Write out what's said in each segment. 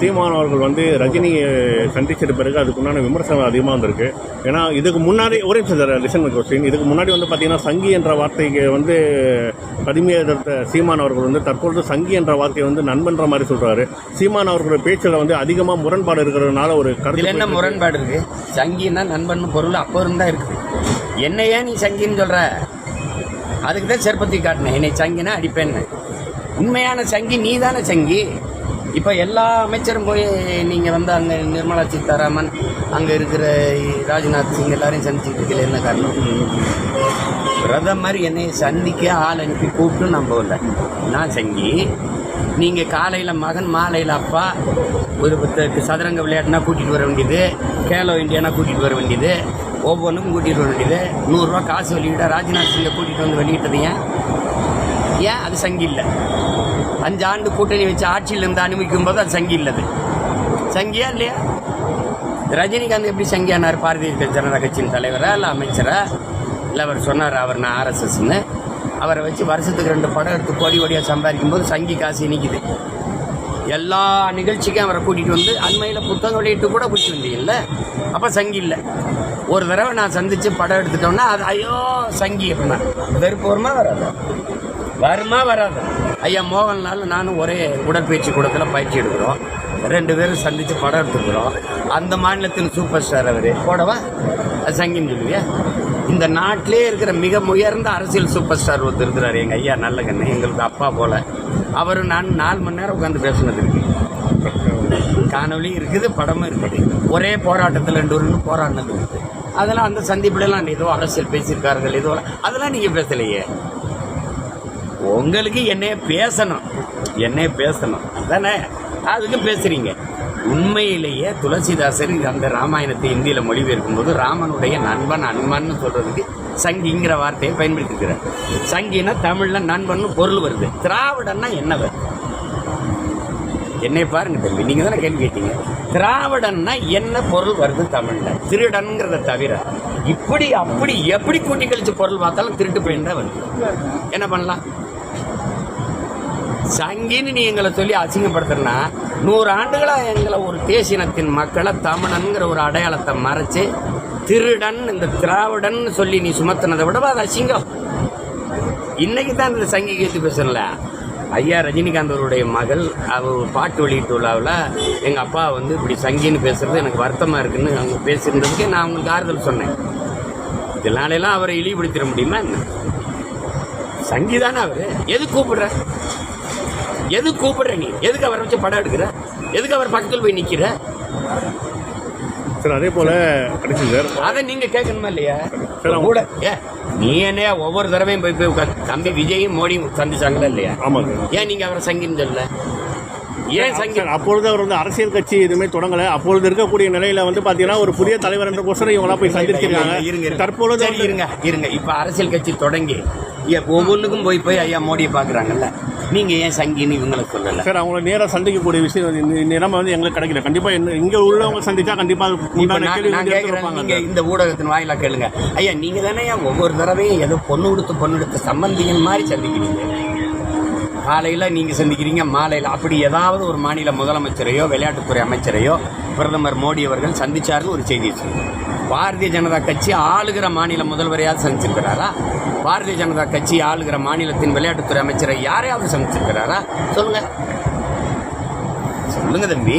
சீமான் அவர்கள் வந்து ரஜினியை சந்திச்சது பிறகு அதுக்குண்டான விமர்சனம் அதிகமாக வந்திருக்கு. ஏன்னா இதுக்கு முன்னாடி ஒரே லிசன் கொஸ்டின், இதுக்கு முன்னாடி வந்து பார்த்தீங்கன்னா சங்கி என்ற வார்த்தைக்கு வந்து கடுமையாக எதிர்த்த சீமான் அவர்கள் வந்து தற்பொழுது சங்கி என்ற வார்த்தையை வந்து நண்பன்ற மாதிரி சொல்றாரு. சீமான் அவர்களோட பேச்சில் வந்து அதிகமாக முரண்பாடு இருக்கிறதுனால ஒரு கருத்து. என்ன முரண்பாடு இருக்கு? சங்கின்னா நண்பன் பொருள் அப்போ இருந்தா இருக்குது. என்னையே நீ சங்கின்னு சொல்ற? அதுக்கு தான் செருப்பத்தி காட்டினேன். என்னை சங்கினா அடிப்பேன்னு. உண்மையான சங்கி நீ தானே சங்கி. இப்போ எல்லா அமைச்சரும் போய் நீங்கள் வந்து அங்கே நிர்மலா சீதாராமன், அங்கே இருக்கிற ராஜ்நாத் சிங் எல்லாரையும் சந்திச்சுட்டு இருக்கல, என்ன காரணம்? பிரதமர் என்னை சந்திக்க ஆள் அனுப்பி கூப்பிட்டு நம்பவில்லை. நான் சங்கி. நீங்கள் காலையில் மகன், மாலையில் அப்பா, ஒரு சதுரங்க விளையாட்டுனா கூட்டிகிட்டு வர வேண்டியது, கேலோ இண்டியானா கூட்டிகிட்டு வர வேண்டியது, ஒவ்வொன்றுக்கும் கூட்டிகிட்டு வர வேண்டியது, 100 ரூபா காசு வெளியிட்ட ராஜ்நாத் சிங்கை கூட்டிகிட்டு வந்து வெளியிட்டது ஏன் அது சங்கி இல்லை? 5 ஆண்டு கூட்டணி வச்சு ஆட்சியில் இருந்து அனுமதிக்கும் போது அது சங்கி இல்லது. சங்கியா இல்லையா? ரஜினிகாந்த் எப்படி சங்கியானார்? பாரதிய ஜனதா கட்சியின் தலைவரா இல்லை அமைச்சரா? இல்லை அவர் சொன்னார் அவர் நான் RSSன்னு. அவரை வச்சு வருஷத்துக்கு 2 படம் எடுத்து கோடி கோடியாக சம்பாதிக்கும் போது சங்கி காசு இனிக்குது. எல்லா நிகழ்ச்சிக்கும் அவரை கூட்டிகிட்டு வந்து அண்மையில் புத்தகம் வெளியிட்டு கூட கூட்டிட்டு வந்தீங்கல்ல, அப்போ சங்கி இல்லை. ஒரு தடவை நான் சந்தித்து படம் எடுத்துட்டோம்னா அது ஐயோ சங்கி அப்படின்னா வெறுப்பு வருமா வராது? வருமா வராது? ஐயா மோகன்லால் நானும் ஒரே உடற்பயிற்சி கூடத்தில் பயிற்சி எடுக்கிறோம். 2 பேரும் சந்தித்து படம் எடுத்துக்கிறோம். அந்த மாநிலத்தின் சூப்பர் ஸ்டார் அவர் போடவா அது சங்கின்னு சொல்லுவியா? இந்த நாட்டிலே இருக்கிற மிக உயர்ந்த அரசியல் சூப்பர் ஸ்டார் ஒருத்தர் இருக்கிறார், எங்கள் ஐயா நல்லகண்ணு, எங்களுக்கு அப்பா போல. அவர் நான் 4 மணி நேரம் உட்காந்து பேசுனது இருக்கு, காணொலி இருக்குது, படமும் இருக்குது. ஒரே போராட்டத்தில் 2 பேரும் போராடினது இருக்குது. அதெல்லாம் அந்த சந்திப்புலாம் ஏதோ அரசியல் பேசியிருக்கார்கள், ஏதோ அதெல்லாம் நீங்கள் பேசலையே. உங்களுக்கு என்னைய பேசணும் தானே, அதுக்கு பேசுறீங்க. உண்மையிலேயே துளசிதாசர் அந்த ராமாயணத்தை இந்தியில மொழிபெயர்க்கும் போது ராமனுடைய நண்பன் அன்பான்னு சொல்றதுக்கு சங்கிங்கிற வார்த்தையை பயன்படுத்திக்கிறார். சங்கினா தமிழ்ல நண்பன் பொருள் வருது. திராவிடன்னா என்ன வருது? என்னை பாருங்க தம்பி, நீங்க தானே கேள்வி கேட்டீங்க. திராவிடன்னா என்ன பொருள் வருது தமிழ்ல? திருடன்கிறத தவிர இப்படி அப்படி எப்படி கூட்டி கழிச்சு பொருள் பார்த்தாலும் திருட்டு போயின்னு தான் வருது. என்ன பண்ணலாம்? சங்கின்னு நீ எங்களை சொல்லி அசிங்கப்படுத்துறனா 100 ஆண்டுகளா எங்களை ஒரு தேசினத்தின் மக்களை தமிழன்கிற ஒரு அடையாளத்தை மறைச்சு திருடன், இந்த திராவிடன் சொல்லி நீ சுமத்தினதை விடவா அது அசிங்கம். இன்னைக்கு தான் இந்த சங்கி கேட்டு பேசல. ஐயா ரஜினிகாந்த் அவருடைய மகள் அவர் பாட்டு வெளியிட்டு விழாவில் எங்கள் அப்பா வந்து இப்படி சங்கின்னு பேசுறது எனக்கு வருத்தமாக இருக்குன்னு அவங்க பேசியிருந்ததுக்கு நான் அவங்களுக்கு ஆறுதல் சொன்னேன். இதனாலெல்லாம் அவரை இழிவுபடுத்திட முடியுமா என்ன? சங்கி தானே அவர். எது கூப்பிடுற நீ? எதுக்கு அவரை வச்சு படம் எடுக்கிற? எதுக்கு அவர் பக்கத்தில் போய் நிற்கிற? சார் அதே போல சார் அதை நீங்க கேட்கணுமா இல்லையா? கூட நீ என்ன ஒவ்வொரு தடவையும் போய் உட்காந்து தம்பி விஜயும் மோடியும் சந்திச்சாங்களா இல்லையா? ஆமாங்க. ஏன் நீங்க அவரை சங்கின்னு சொல்லல? ஏன் சங்கி? அப்பொழுது அவர் வந்து அரசியல் கட்சி எதுவுமே தொடங்கல. அப்பொழுது இருக்கக்கூடிய நிலையில வந்து பாத்தீங்கன்னா ஒரு புதிய தலைவர் என்ற கோசரம் இவங்களா போய் சந்திச்சிருக்காங்க. தற்பொழுது இருங்க இப்ப அரசியல் கட்சி தொடங்கி ஒவ்வொன்றுக்கும் போய் ஐயா மோடியை பாக்குறாங்கல்ல, நீங்க ஏன் சங்கின்னு இவங்களை சொல்லல? சார் அவங்கள நேராக சந்திக்கக்கூடிய விஷயம் நிலைமை வந்து எங்களுக்கு கிடைக்கல. கண்டிப்பா இங்க உள்ளவங்க சந்திச்சா கண்டிப்பா நீங்க இந்த ஊடகத்தின் வாயிலா கேளுங்க. ஐயா நீங்க தானே ஒவ்வொரு தடவையும் ஏதோ பொண்ணு கொடுத்து சம்பந்திகள் மாதிரி சந்திக்கிறீங்க. காலையில் நீங்கள் சந்திக்கிறீங்க, மாலையில் அப்படி ஏதாவது ஒரு மாநில முதலமைச்சரையோ விளையாட்டுத்துறை அமைச்சரையோ பிரதமர் மோடி அவர்கள் சந்திச்சாருன்னு ஒரு செய்தி சொல்லுங்கள். பாரதிய ஜனதா கட்சி ஆளுகிற மாநில முதல்வரையாவது சந்திச்சிருக்கிறாரா? பாரதிய ஜனதா கட்சி ஆளுகிற மாநிலத்தின் விளையாட்டுத்துறை அமைச்சரை யாரையாவது சந்திச்சிருக்கிறாரா? சொல்லுங்க தம்பி.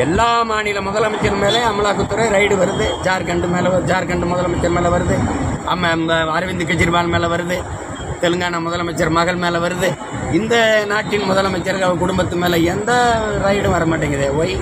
எல்லா மாநில முதலமைச்சர் மேலே அமலாக்கத்துறை ரைடு வருது. ஜார்க்கண்ட் முதலமைச்சர் மேலே வருது, அரவிந்த் கெஜ்ரிவால் மேலே வருது, தெலுங்கானா முதலமைச்சர் மகள் மேலே வருது. இந்த நாட்டின் முதலமைச்சர்கள் குடும்பத்து மேலே எந்த ரைடும் வர மாட்டேங்குது. ஒய்